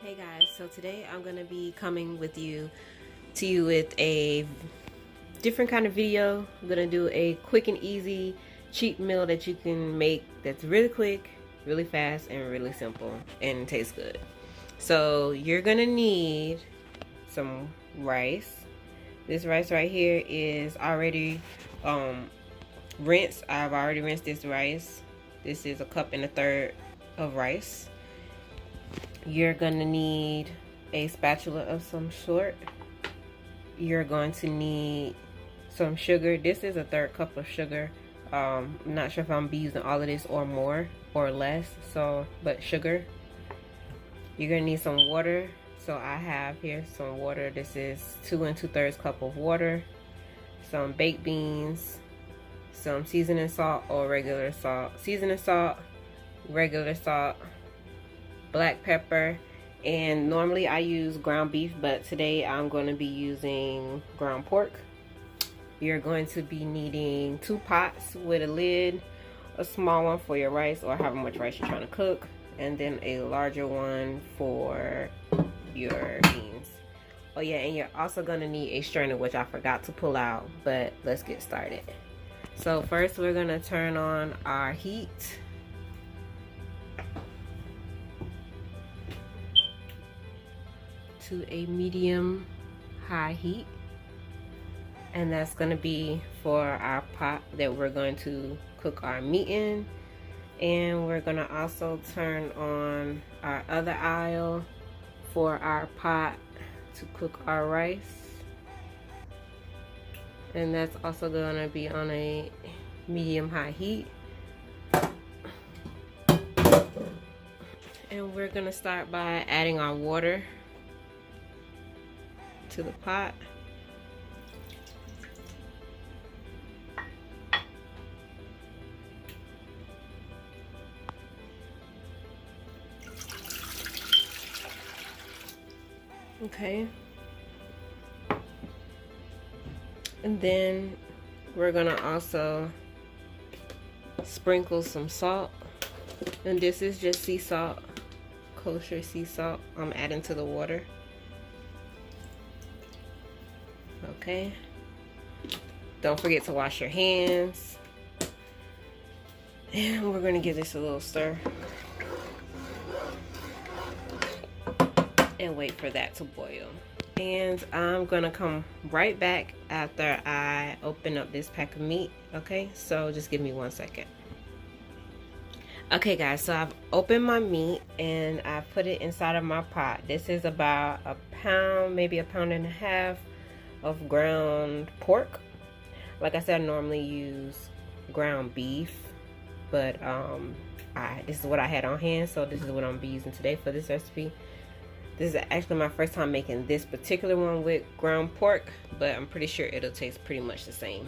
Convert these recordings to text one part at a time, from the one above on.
Hey guys, so today I'm gonna be coming to you with a different kind of video. I'm gonna do a quick and easy cheap meal that you can make that's really quick, really fast, and really simple and tastes good. So you're gonna need some rice. This rice right here is already rinsed. I've already rinsed this rice. This is 1.25 cups of rice. You're gonna need a spatula of some sort. You're going to need some sugar. This is 1/3 cup of sugar. I'm not sure if I'm be using all of this or more or less, so but sugar. You're gonna need some water. So I have here some water. This is 2 2/3 cup of water. Some baked beans, some seasoning salt or regular salt, seasoning salt, regular salt, black pepper, and normally I use ground beef, but today I'm going to be using ground pork. You're going to be needing 2 pots with a lid, a small one for your rice or however much rice you're trying to cook, and then a larger one for your beans. Oh yeah, and you're also going to need a strainer, which I forgot to pull out, but let's get started. So first we're going to turn on our heat. To a medium high heat, and that's going to be for our pot that we're going to cook our meat in. And we're going to also turn on our other aisle for our pot to cook our rice, and that's also going to be on a medium high heat. And we're going to start by adding our water to the pot. Okay. And then we're gonna also sprinkle some salt. And this is just sea salt, kosher sea salt I'm adding to the water. Okay. Don't forget to wash your hands. And we're gonna give this a little stir. And wait for that to boil. And I'm gonna come right back after I open up this pack of meat. Okay, so just give me 1 second. Okay guys, so I've opened my meat and I put it inside of my pot. This is about a pound, maybe a pound and a half of ground pork. Like I said, I normally use ground beef, but this is what I had on hand, so this is what I'm gonna be using today for this recipe. This is actually my first time making this particular one with ground pork, but I'm pretty sure it'll taste pretty much the same.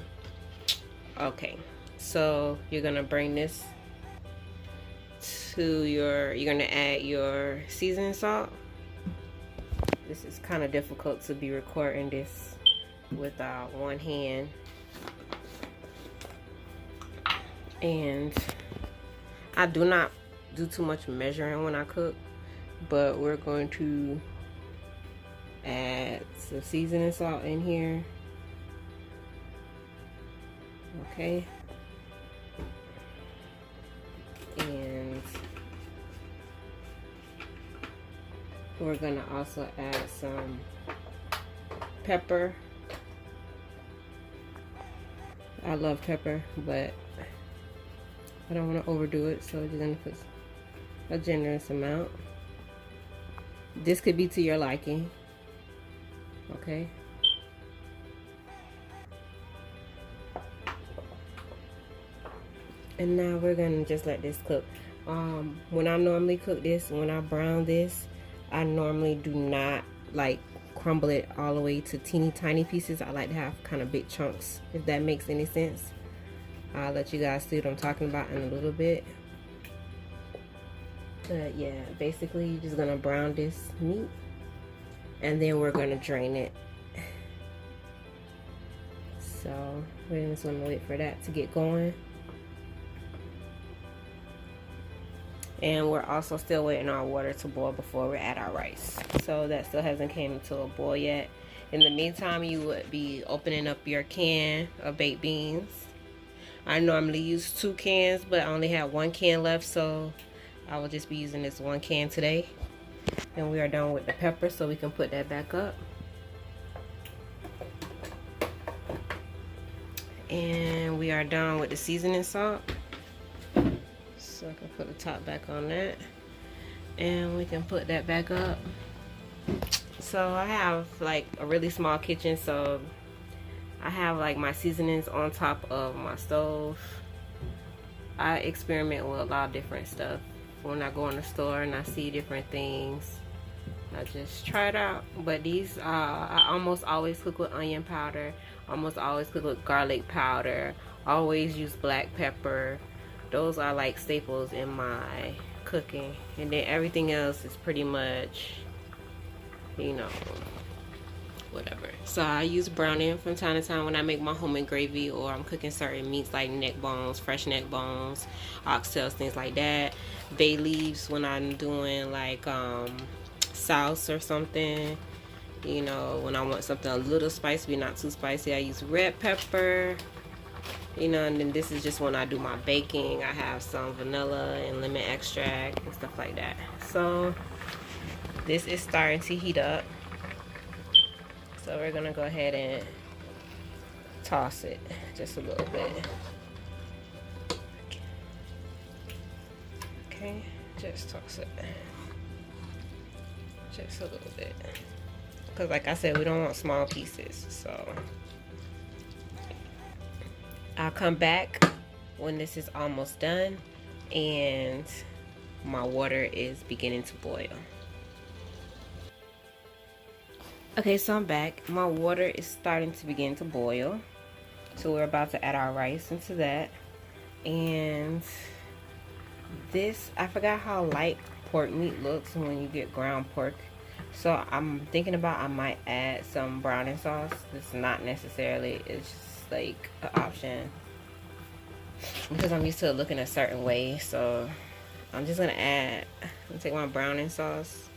Okay, so you're gonna bring this to you're gonna add your seasoning salt. This is kind of difficult to be recording this with one hand, and I do not do too much measuring when I cook, but we're going to add some seasoning salt in here. Okay, and we're gonna also add some pepper. I love pepper, but I don't want to overdo it, so you're gonna put a generous amount. This could be to your liking. Okay. And now we're gonna just let this cook. When I normally cook this, when I brown this, I normally do not like crumble it all the way to teeny tiny pieces. I like to have kind of big chunks, if that makes any sense. I'll let you guys see what I'm talking about in a little bit. But yeah, basically you're just gonna brown this meat and then we're gonna drain it. So we're just gonna wait for that to get going. And we're also still waiting on our water to boil before we add our rice. So that still hasn't came to a boil yet. In the meantime, you would be opening up your can of baked beans. I normally use 2 cans, but I only have 1 can left, so I will just be using this 1 can today. And we are done with the pepper, so we can put that back up. And we are done with the seasoning salt. So I can put the top back on that. And we can put that back up. So I have like a really small kitchen, so I have like my seasonings on top of my stove. I experiment with a lot of different stuff. When I go in the store and I see different things, I just try it out. But these, I almost always cook with onion powder, almost always cook with garlic powder, always use black pepper. Those are like staples in my cooking. And then everything else is pretty much, you know, whatever. So I use browning from time to time when I make my homemade gravy, or I'm cooking certain meats like neck bones, fresh neck bones, oxtails, things like that. Bay leaves when I'm doing like sauce or something, you know, when I want something a little spicy, not too spicy, I use red pepper, you know. And then this is just when I do my baking. I have some vanilla and lemon extract and stuff like that. So this is starting to heat up, so we're gonna go ahead and toss it just a little bit. Okay, just toss it just a little bit, because like I said, we don't want small pieces. So I'll come back when this is almost done and my water is beginning to boil. Okay, so I'm back. My water is starting to begin to boil, so we're about to add our rice into that. And this, I forgot how light pork meat looks when you get ground pork, so I'm thinking about I might add some browning sauce. It's not necessarily, it's just like an option because I'm used to it looking a certain way. So I'm just gonna take my browning sauce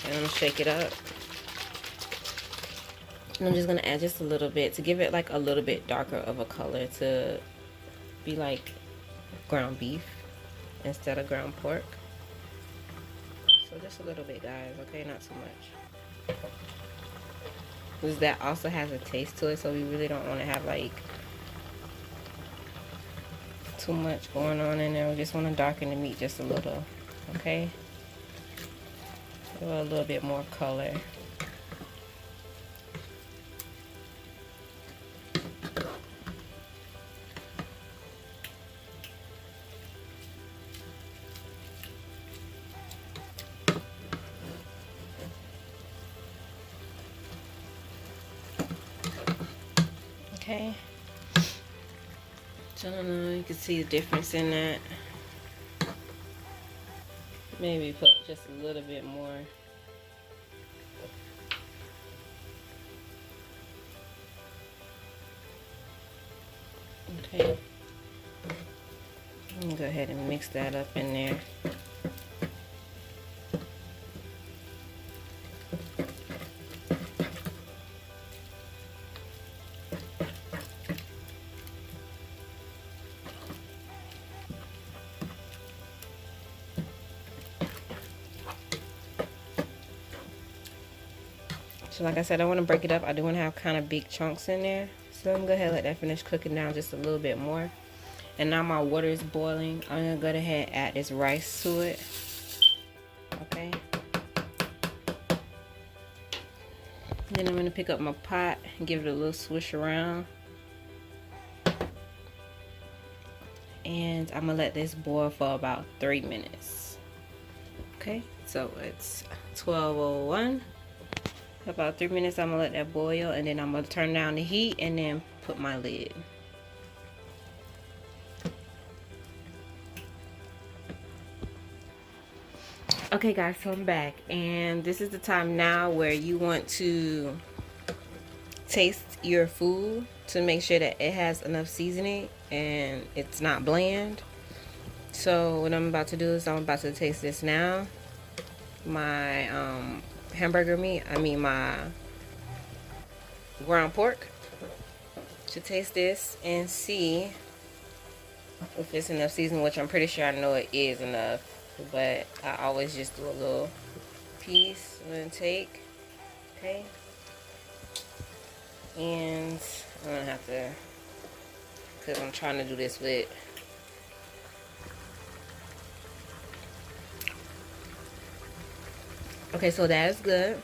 and I'm gonna shake it up. And I'm just gonna add just a little bit to give it like a little bit darker of a color, to be like ground beef instead of ground pork. So just a little bit, guys, okay? Not too much. Because that also has a taste to it, so we really don't want to have like too much going on in there. We just want to darken the meat just a little, okay? A little bit more color. Okay, so I don't know, you can see the difference in that. Maybe put just a little bit more. Okay, I'm gonna go ahead and mix that up in there. So like I said, I want to break it up. I do want to have kind of big chunks in there. So I'm going to go ahead and let that finish cooking down just a little bit more. And now my water is boiling. I'm going to go ahead and add this rice to it. Okay. Then I'm going to pick up my pot and give it a little swish around. And I'm going to let this boil for about 3 minutes. Okay, so it's 12:01. About 3 minutes, I'm gonna let that boil, and then I'm gonna turn down the heat and then put my lid. Okay guys, so I'm back, and this is the time now where you want to taste your food to make sure that it has enough seasoning and it's not bland. So what I'm about to do is I'm about to taste this now. My hamburger meat, my ground pork. To taste this and see if it's enough seasoning, which I'm pretty sure I know it is enough, but I always just do a little piece and then take. Okay, and I'm gonna have to, because I'm trying to do this with okay, so that is good.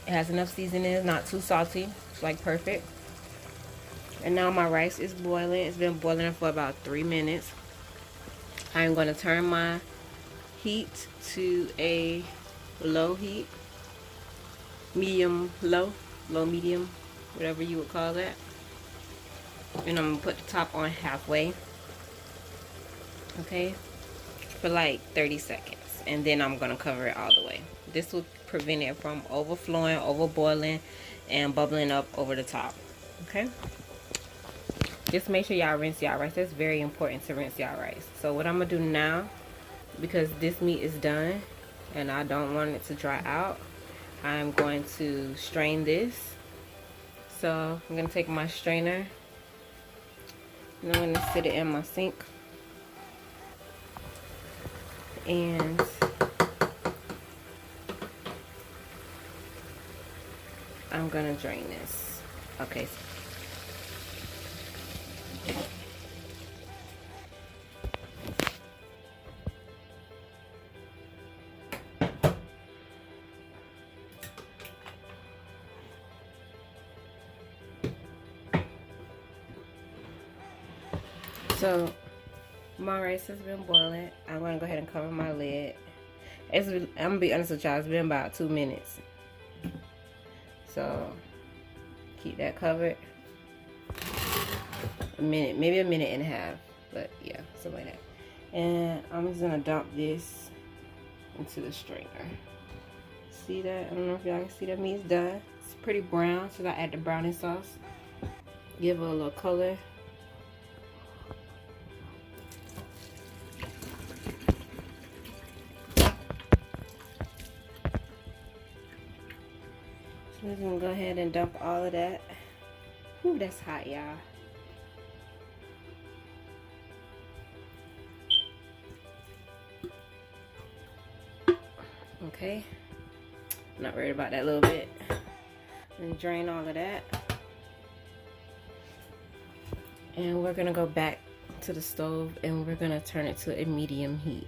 It has enough seasoning, it's not too salty, it's like perfect. And now my rice is boiling. It's been boiling for about 3 minutes. I'm going to turn my heat to a low heat, medium low, low medium, whatever you would call that. And I'm going to put the top on halfway, okay, for like 30 seconds. And then I'm going to cover it all the way. This will prevent it from overflowing, overboiling, and bubbling up over the top, okay? Just make sure y'all rinse y'all rice. That's very important to rinse y'all rice. So what I'm going to do now, because this meat is done and I don't want it to dry out, I'm going to strain this. So I'm going to take my strainer and I'm going to sit it in my sink. And I'm going to drain this. Okay. So my rice has been boiling. I'm going to go ahead and cover my lid. I'm going to be honest with y'all, it's been about 2 minutes. So keep that covered. A minute, maybe a minute and a half. But yeah, something like that. And I'm just going to dump this into the strainer. See that? I don't know if y'all can see that meat's done. It's pretty brown, so I add the brownie sauce. Give it a little color. So we're gonna go ahead and dump all of that. Ooh, that's hot, y'all. Okay, I'm not worried about that little bit. And drain all of that. And we're gonna go back to the stove and we're gonna turn it to a medium heat.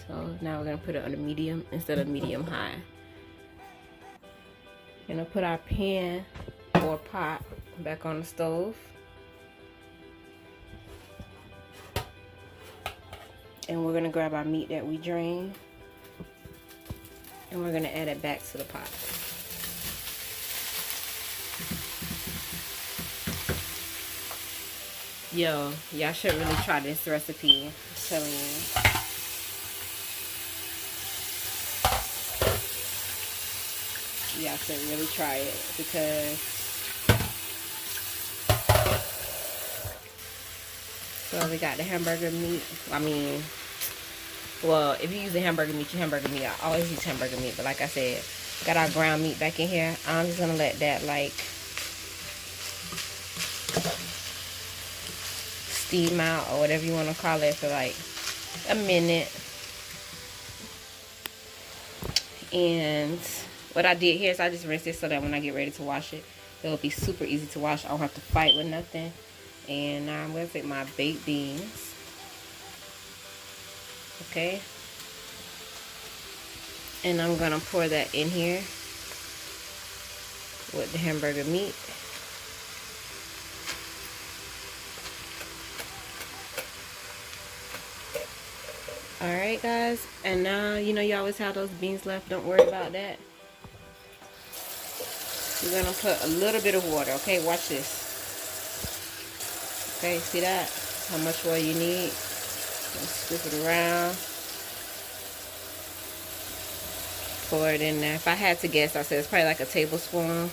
So now we're gonna put it on a medium instead of medium high. Gonna put our pan or pot back on the stove. And we're gonna grab our meat that we drained and we're gonna add it back to the pot. Yo, y'all should really try this recipe, I'm telling you. Y'all should really try it because so we got the hamburger meat. Well, if you use the hamburger meat, your hamburger meat. I always use hamburger meat, but like I said, got our ground meat back in here. I'm just gonna let that like steam out or whatever you want to call it for like a minute. And what I did here is I just rinsed it so that when I get ready to wash it, it'll be super easy to wash. I don't have to fight with nothing. And now I'm going to take my baked beans. Okay. And I'm going to pour that in here with the hamburger meat. Alright guys, and now you know you always have those beans left. Don't worry about that. You're gonna put a little bit of water, okay? Watch this. Okay, see that? How much water you need. Scoop it around. Pour it in there. If I had to guess, I said it's probably like a tablespoon.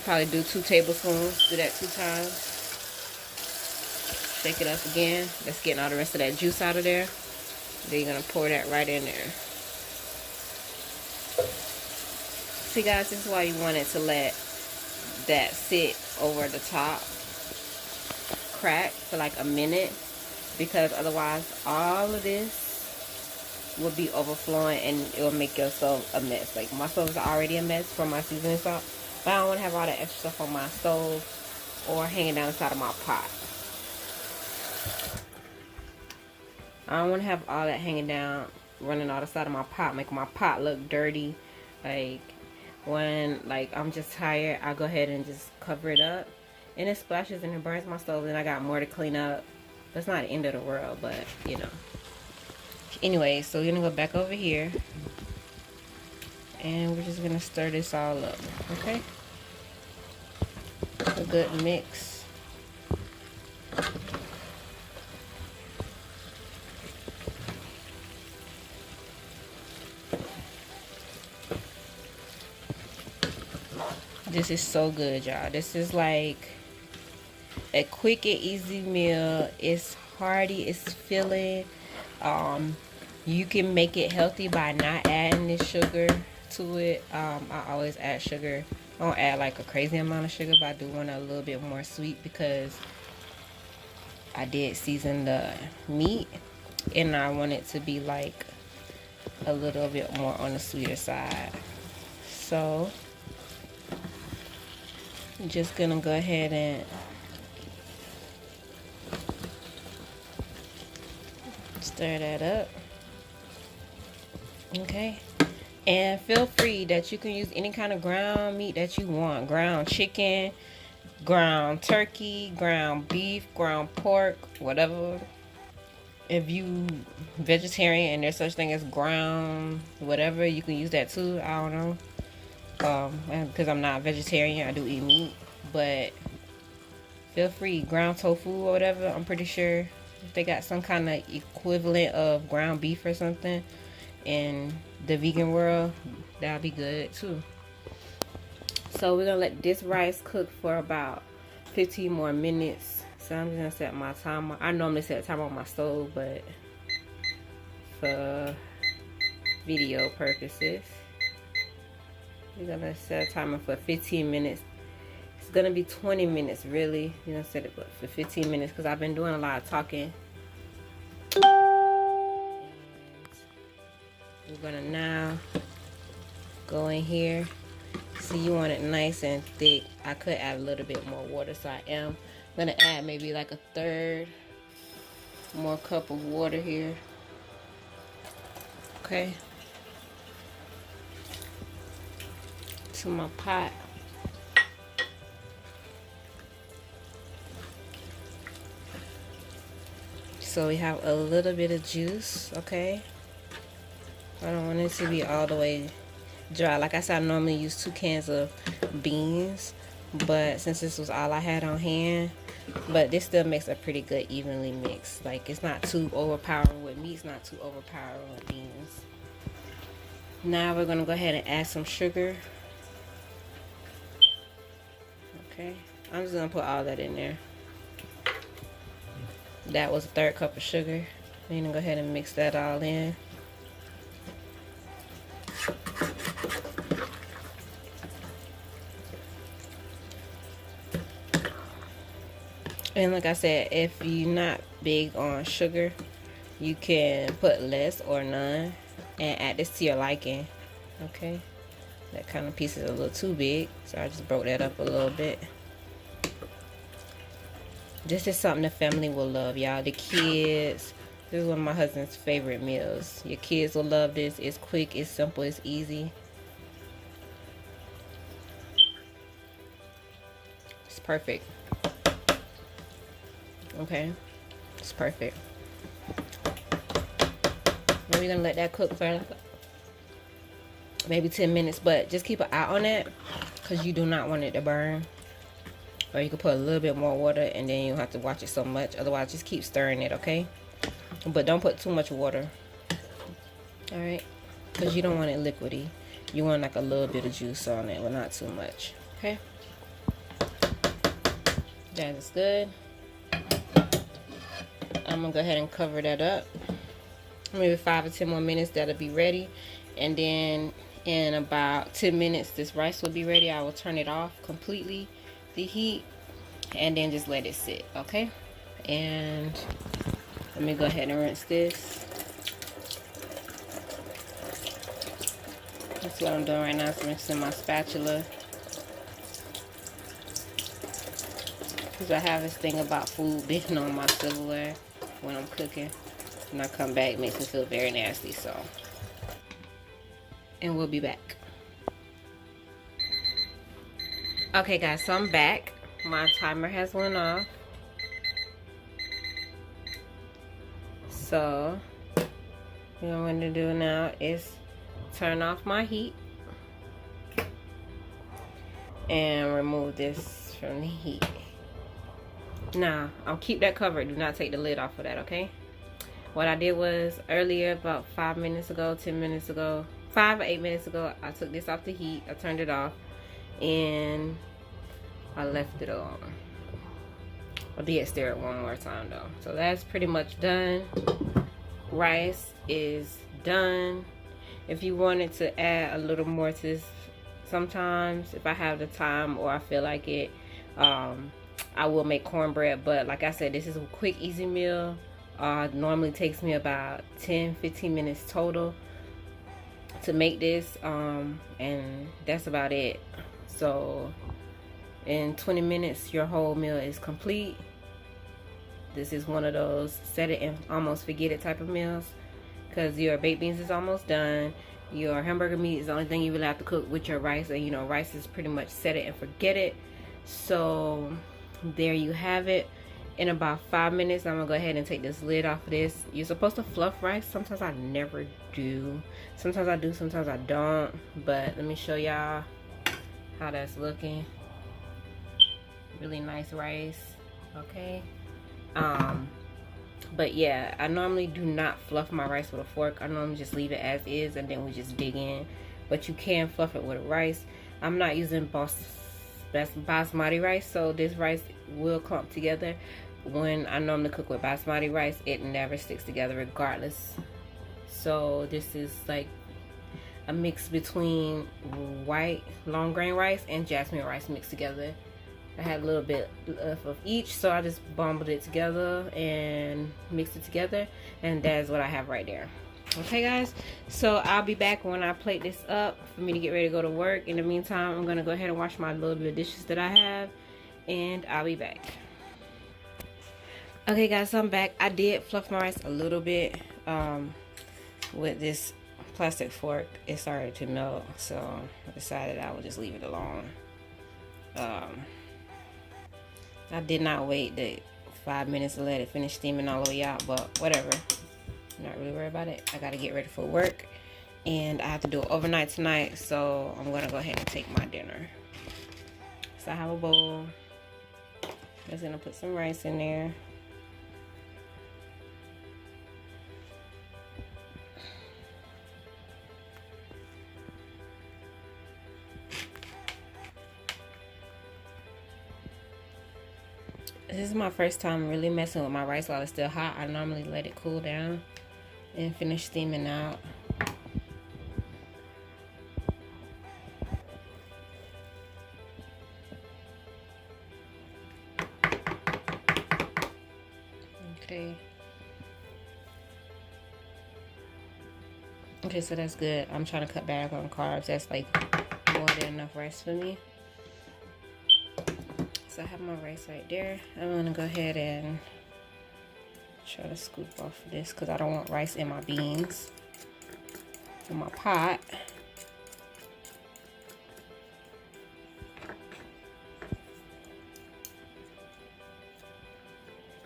Probably do 2 tablespoons. Do that 2 times. Shake it up again. That's getting all the rest of that juice out of there. Then you're gonna pour that right in there. See guys, this is why you want it to let that sit over the top, crack for like a minute, because otherwise all of this will be overflowing and it will make your stove a mess. Like my stove is already a mess from my seasoning salt, but I don't want to have all that extra stuff on my stove or hanging down the side of my pot. I don't want to have all that hanging down, running all the side of my pot, making my pot look dirty. Like when I'm just tired, I go ahead and just cover it up and it splashes and it burns my stove, and I got more to clean up. That's not the end of the world, but you know. Anyway, so we're gonna go back over here and we're just gonna stir this all up, okay? A good mix. This is so good, y'all. This is like a quick and easy meal. It's hearty, it's filling. You can make it healthy by not adding the sugar to it. I always add sugar. I don't add like a crazy amount of sugar, but I do want it a little bit more sweet because I did season the meat and I want it to be like a little bit more on the sweeter side. So I'm just gonna go ahead and stir that up. Okay, and feel free that you can use any kind of ground meat that you want. Ground chicken, ground turkey, ground beef, ground pork, whatever. If you vegetarian and there's such thing as ground whatever, you can use that too. I don't know. Because I'm not vegetarian, I do eat meat, but feel free. Ground tofu or whatever, I'm pretty sure if they got some kind of equivalent of ground beef or something in the vegan world, that'll be good too. So we're gonna let this rice cook for about 15 more minutes. So I'm just gonna set my timer. I normally set a timer on my stove, but for video purposes, we're gonna set a timer for 15 minutes. It's gonna be 20 minutes really. You're gonna set it for 15 minutes because I've been doing a lot of talking. And we're gonna now go in here. See, you want it nice and thick. I could add a little bit more water, so I am gonna add maybe like a third more cup of water here. Okay. To my pot. So we have a little bit of juice, okay? I don't want it to be all the way dry. Like I said, I normally use 2 cans of beans, but since this was all I had on hand, but this still makes a pretty good evenly mixed. Like it's not too overpowering with meat, it's not too overpowering with beans. Now we're gonna go ahead and add some sugar. Okay, I'm just gonna put all that in there. That was a 1/3 cup of sugar. I'm gonna go ahead and mix that all in. And like I said, if you're not big on sugar, you can put less or none and add this to your liking. Okay, that kind of piece is a little too big, so I just broke that up a little bit. This is something the family will love, y'all. The kids, this is one of my husband's favorite meals. Your kids will love this. It's quick, it's simple, it's easy. It's perfect. Okay, it's perfect. Now we're gonna let that cook for maybe 10 minutes, but just keep an eye on it because you do not want it to burn. Or you can put a little bit more water and then you don't have to watch it so much. Otherwise, just keep stirring it, okay? But don't put too much water. Alright? Because you don't want it liquidy. You want like a little bit of juice on it, but not too much. Okay? That is good. I'm gonna go ahead and cover that up. Maybe 5 or 10 more minutes, that'll be ready. And then in about 10 minutes, this rice will be ready. I will turn it off completely, the heat, and then just let it sit, okay? And let me go ahead and rinse this. That's what I'm doing right now, is rinsing my spatula. Because I have this thing about food being on my silverware when I'm cooking. When I come back, it makes me feel very nasty, so. And we'll be back. Okay guys, so I'm back. My timer has went off. So, what I'm going to do now is turn off my heat and remove this from the heat. Now, I'll keep that covered. Do not take the lid off of that, okay? What I did was earlier, about 5 minutes ago, 10 minutes ago, 5 or 8 minutes ago, I took this off the heat. I turned it off and I left it on. I did stir it one more time though. So that's pretty much done. Rice is done. If you wanted to add a little more to this, sometimes if I have the time or I feel like it, I will make cornbread. But like I said, this is a quick, easy meal. Normally takes me about 10-15 minutes total to make this, and that's about it. So in 20 minutes your whole meal is complete. This is one of those set it and almost forget it type of meals, because your baked beans is almost done. Your hamburger meat is the only thing you really have to cook with your rice, and you know, rice is pretty much set it and forget it. So there you have it. In about 5 minutes, I'm gonna go ahead and take this lid off of this. You're supposed to fluff rice. Sometimes I never do. Sometimes I do, sometimes I don't. But let me show y'all how that's looking. Really nice rice, okay? But yeah, I normally do not fluff my rice with a fork. I normally just leave it as is and then we just dig in. But you can fluff it with rice. I'm not using basmati rice, so this rice will clump together. When I normally cook with basmati rice, it never sticks together regardless. So this is like a mix between white long grain rice and jasmine rice mixed together. I had a little bit of each, so I just bundled it together and mixed it together, and that is what I have right there. Okay guys, so I'll be back when I plate this up for me to get ready to go to work. In the meantime, I'm gonna go ahead and wash my little bit of dishes that I have, and I'll be back. Okay guys, so I'm back. I did fluff my rice a little bit with this plastic fork. It started to melt, so I decided I would just leave it alone. I did not wait the 5 minutes to let it finish steaming all the way out, but whatever. I'm not really worried about it. I gotta get ready for work, and I have to do it overnight tonight, so I'm gonna go ahead and take my dinner. So I have a bowl. I'm just gonna put some rice in there. This is my first time really messing with my rice while it's still hot. I normally let it cool down and finish steaming out. Okay. Okay, so that's good. I'm trying to cut back on carbs. That's like more than enough rice for me. So I have my rice right there. I'm gonna go ahead and try to scoop off of this because I don't want rice in my beans in my pot.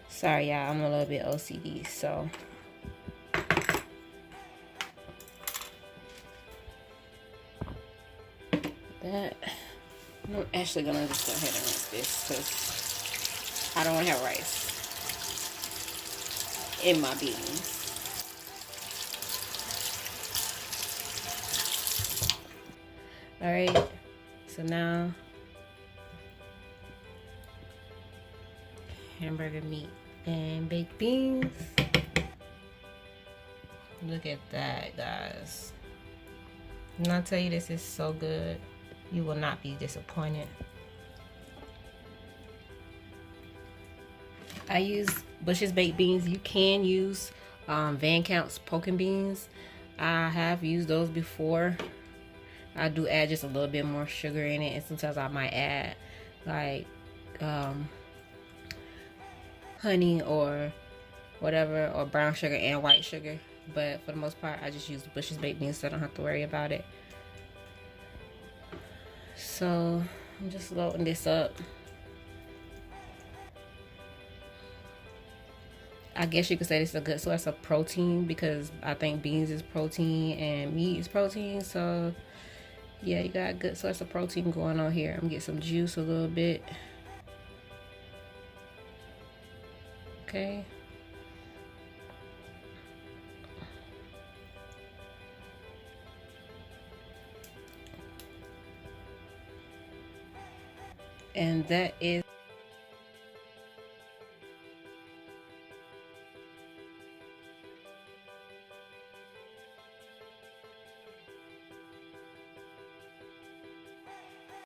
Sorry y'all, I'm a little bit OCD, so that. I'm actually gonna just go ahead and rinse this because I don't want to have rice in my beans. Alright, so now hamburger meat and baked beans. Look at that, guys. And I'll tell you, this is so good. You will not be disappointed. I use Bush's baked beans. You can use Van Count's poking beans. I have used those before. I do add just a little bit more sugar in it, and sometimes I might add like honey or whatever, or brown sugar and white sugar. But for the most part, I just use Bush's baked beans, so I don't have to worry about it. So I'm just loading this up. I guess you could say this is a good source of protein, because I think beans is protein and meat is protein. So yeah, you got a good source of protein going on here. I'm gonna get some juice a little bit. Okay. And that is